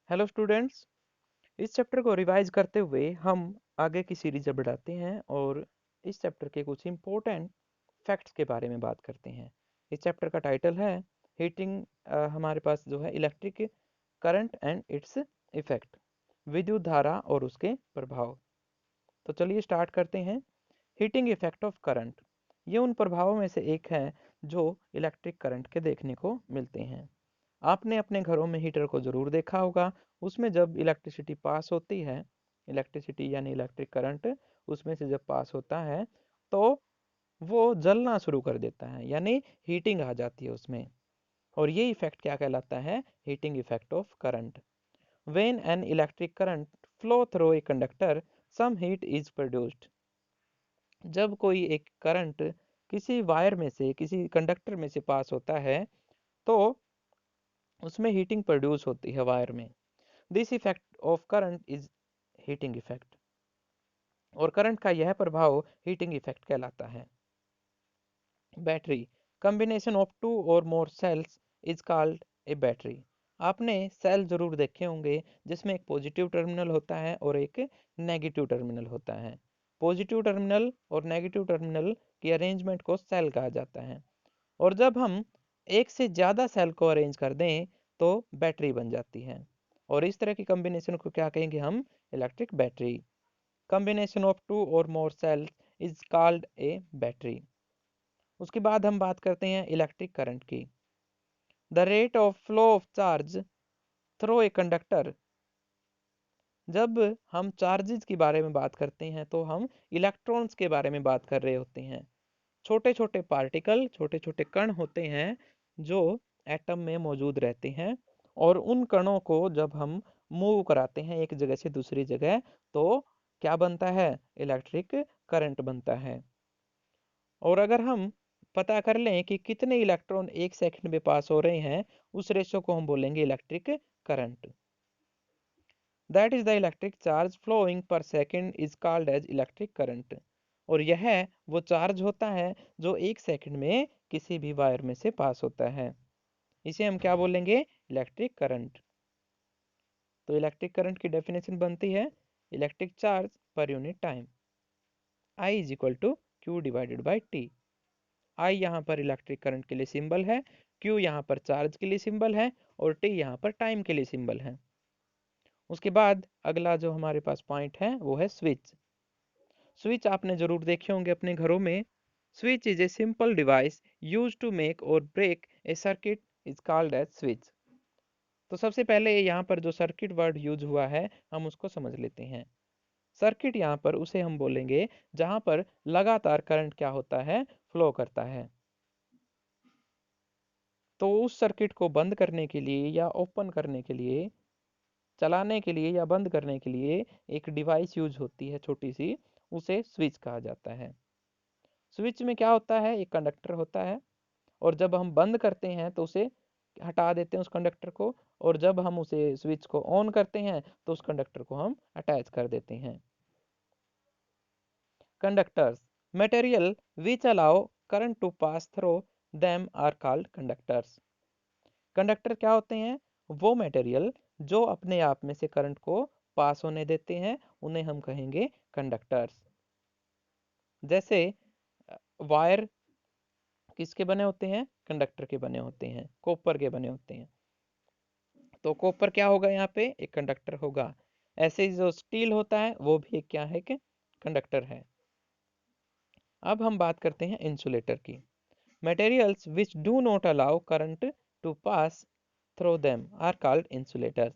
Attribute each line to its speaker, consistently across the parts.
Speaker 1: Hello students. इस chapter को revise करते हुए हम आगे की सीरीज बढ़ाते हैं और इस चैप्टर के कुछ इम्पोर्टेंट फैक्ट्स के बारे में बात करते हैं। इस चैप्टर का टाइटल है हीटिंग। हमारे पास जो है electric current and its effect, विद्युत धारा और उसके प्रभाव। तो चलिए स्टार्ट करते हैं। हीटिंग इफेक्ट ऑफ करंट, ये उन प्रभावों में से एक है जो इलेक्ट्रिक करंट के देखने को मिलते हैं। आपने अपने घरों में हीटर को ज़रूर देखा होगा। उसमें जब इलेक्ट्रिसिटी पास होती है, इलेक्ट्रिसिटी यानी इलेक्ट्रिक करंट उसमें से जब पास होता है तो वो जलना शुरू कर देता है, यानी हीटिंग आ जाती है उसमें। और ये इफेक्ट क्या कहलाता है? Heating effect of current. When an electric current flow through a conductor, some heat is produced. जब कोई एक करंट किसी वायर में से, किसी कंडक्टर में से पास होता है तो उसमें हीटिंग प्रोड्यूस होती है वायर में। This effect of current is heating effect. और करंट का यह प्रभाव हीटिंग इफेक्ट कहलाता है। Battery, combination of two or more cells is called a battery. आपने सेल जरूर देखे होंगे जिसमें एक पॉजिटिव टर्मिनल होता है और एक नेगेटिव टर्मिनल होता है। पॉजिटिव टर्मिनल और नेगेटिव टर्मिनल की अरेंजमेंट को सेल कहा जाता है। और जब हम एक से ज़्यादा सेल को अरेंज कर दें तो बैटरी बन जाती है। और इस तरह की कॉम्बिनेशन को क्या कहेंगे हम? Electric battery. Combination of two or more cells is called a battery. उसके बाद हम बात करते हैं इलेक्ट्रिक करंट की। The rate of flow of charge through a conductor. जब हम चार्जेस के बारे में बात करते हैं तो हम इलेक्ट्रॉन्स के बारे में बात कर रहे होते हैं। छोटे छोटे पार्टिकल, छोटे छोटे कण होते हैं जो एटम में मौजूद रहते हैं। और उन कणों को जब हम मूव कराते हैं एक जगह से दूसरी जगह तो क्या बनता है? इलेक्ट्रिक करंट बनता है। और अगर हम पता कर लें कि कितने इलेक्ट्रॉन एक सेकंड में पास हो रहे हैं, उस रेशो को हम बोलेंगे electric current. That is the electric charge flowing per second is called as electric current. और यह वो चार्ज होता है जो एक सेकंड में किसी भी वायर में से पास होता है। इसे हम क्या बोलेंगे? Electric current. तो इलेक्ट्रिक करंट की डेफिनेशन बनती है electric charge per unit time, I is equal to Q divided by T. I यहाँ पर इलेक्ट्रिक करंट के लिए सिंबल है, Q यहाँ पर चार्ज के लिए सिंबल है और T यहाँ पर टाइम के लिए सिंबल है। उसके बाद अगला जो हमारे पास पॉइंट है वो है स्विच। स्विच आपने जरूर देखे होंगे अपने घरों में। Switch is a simple device use to make or break a circuit is called as switch. तो सबसे पहले यहाँ पर जो सर्किट वर्ड यूज हुआ है हम उसको समझ लेते हैं। सर्किट यहाँ पर उसे हम बोलेंगे जहाँ पर लगातार करंट क्या होता है? फ्लो करता है। तो उस सर्किट को बंद करने के लिए या ओपन करने के लिए, चलाने के लिए या बंद करने के लिए एक डिवाइस यूज होती है छोटी सी, उसे स्विच कहा जाता है। स्विच में क्या होता है? एक कंडक्टर होता है और जब हम बंद करते हैं तो उसे हटा देते हैं उस कंडक्टर को, और जब हम उसे स्विच को ऑन करते हैं तो उस कंडक्टर को हम अटैच कर देते हैं। Conductors, material which allow current to pass through them are called conductors. Conductor क्या होते हैं? वो मटेरियल जो अपने आप में से करंट को पास होने देते हैं, उन्हें हम कहेंगे कंडक्टर्स। जैसे वायर किसके बने होते हैं? कंडक्टर के बने होते हैं, कॉपर के बने होते हैं। तो कॉपर क्या होगा? यहाँ पे एक कंडक्टर होगा। ऐसे ही जो स्टील होता है वो भी एक क्या है कि कंडक्टर है। अब हम बात करते हैं इंसुलेटर की। Materials which do not allow current to pass through them are called insulators.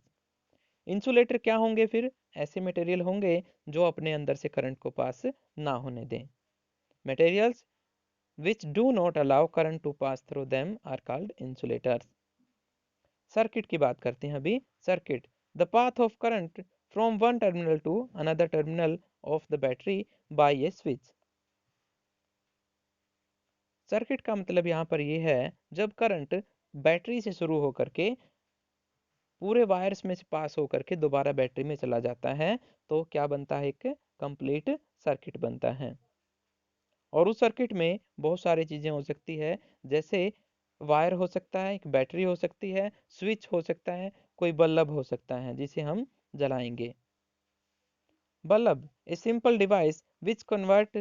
Speaker 1: Insulator क्या होंगे फिर? ऐसे मटेरियल होंगे जो अपने अंदर से करंट को पास ना होने दें। Materials which do not allow current to pass through them are called insulators. Circuit की बात करते हैं अभी। Circuit, the path of current from one terminal to another terminal of the battery by a switch. Circuit का मतलब यहाँ पर ये है जब करंट बैटरी से शुरू होकर के पूरे वायर्स में से पास होकर के दोबारा बैटरी में चला जाता है तो क्या बनता है? एक कंप्लीट सर्किट बनता है। और उस सर्किट में बहुत सारी चीज़ें हो सकती है, जैसे वायर हो सकता है, एक बैटरी हो सकती है, स्विच हो सकता है, कोई बल्ब हो सकता है जिसे हम जलाएंगे। Bulb a simple device which convert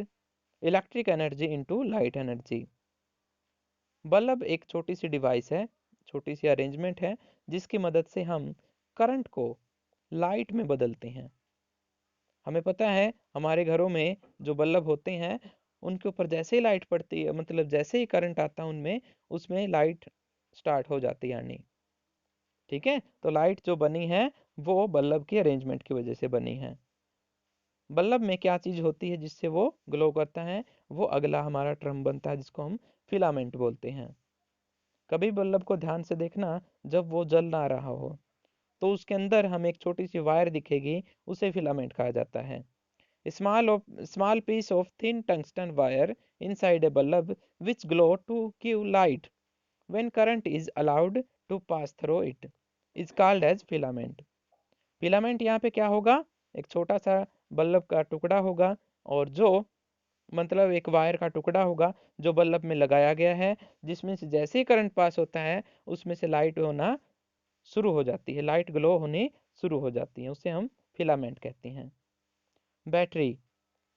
Speaker 1: electric energy into light energy. Bulb एक छोटी सी डिवाइस है, छोटी सी अरेंजमेंट है जिसकी मदद से हम करंट को लाइट में बदलते हैं। हमें पता है हमारे घरों में जो बल्ब होते हैं उनके ऊपर जैसे ही लाइट पड़ती है, मतलब जैसे ही करंट आता है उनमें, उसमें लाइट स्टार्ट हो जाती है आनी। ठीक है, तो लाइट जो बनी है वो बल्ब की अरेंजमेंट की वजह से बनी है। बल्ब में क्या चीज होती है जिससे वो ग्लो करता है, वो अगला हमारा टर्म बनता है जिसको हम फिलामेंट बोलते हैं। कभी बल्ब को ध्यान से देखना, जब वो जल ना रहा हो तो उसके अंदर हमें एक छोटी सी वायर दिखेगी, उसे फिलामेंट कहा जाता है। Small piece of thin tungsten wire inside a bulb which glow to give light when current is allowed to pass through it is called as filament। Filament यहाँ पे क्या होगा, एक छोटा सा बल्ब का टुकड़ा होगा, और जो मतलब एक वायर का टुकड़ा होगा जो बल्ब में लगाया गया है, जिसमें से जैसे ही करंट पास होता है उसमें से लाइट होना शुरू हो जाती है, लाइट ग्लो होनी शुरू हो जाती है, उसे हम फिलामेंट कहते हैं। Battery,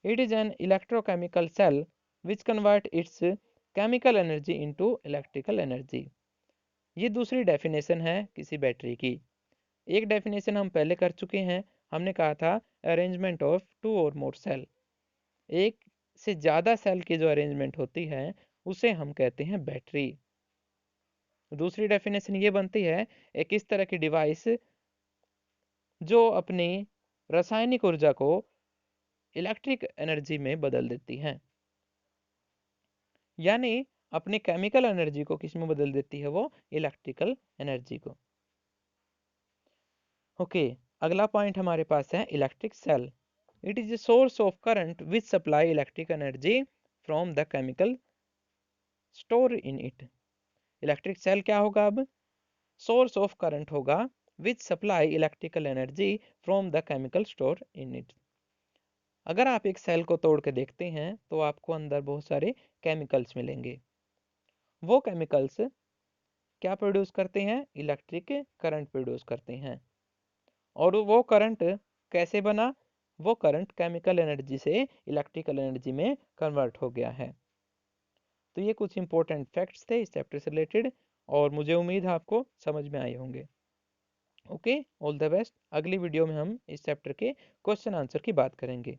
Speaker 1: it is an electrochemical cell which convert its chemical energy into electrical energy. ये दूसरी डेफिनेशन है किसी बैटरी की। एक डेफिनेशन हम पहले कर चुके हैं, हमने कहा था arrangement of two or more cell. एक से ज़्यादा सेल की जो अरेंजमेंट होती है उसे हम कहते हैं बैटरी। दूसरी डेफिनेशन ये बनती है, एक इस तरह की डिवाइस जो अपनी रासायनिक ऊर्जा को इलेक्ट्रिक एनर्जी में बदल देती है, यानी अपनी केमिकल एनर्जी को किस में बदल देती है, वो इलेक्ट्रिकल एनर्जी को। ओके, अगला पॉइंट हमारे पास है electric cell. It is a source of current which supply electric energy from the chemical store in it. Electric cell क्या होगा अब, सोर्स ऑफ करंट होगा which supply electrical energy from the chemical store in it. अगर आप एक cell को तोड़ के देखते हैं तो आपको अंदर बहुत सारे केमिकल्स मिलेंगे। वो केमिकल्स क्या प्रोड्यूस करते हैं, इलेक्ट्रिक करंट प्रोड्यूस करते हैं। और वो करंट कैसे बना, वो करंट केमिकल एनर्जी से इलेक्ट्रिकल एनर्जी में कन्वर्ट हो गया है। तो ये कुछ इंपॉर्टेंट फैक्ट्स थे इस चैप्टर से रिलेटेड, और मुझे उम्मीद है आपको समझ में आए होंगे। Okay, all the best. अगली वीडियो में हम इस चैप्टर के क्वेश्चन आंसर की बात करेंगे।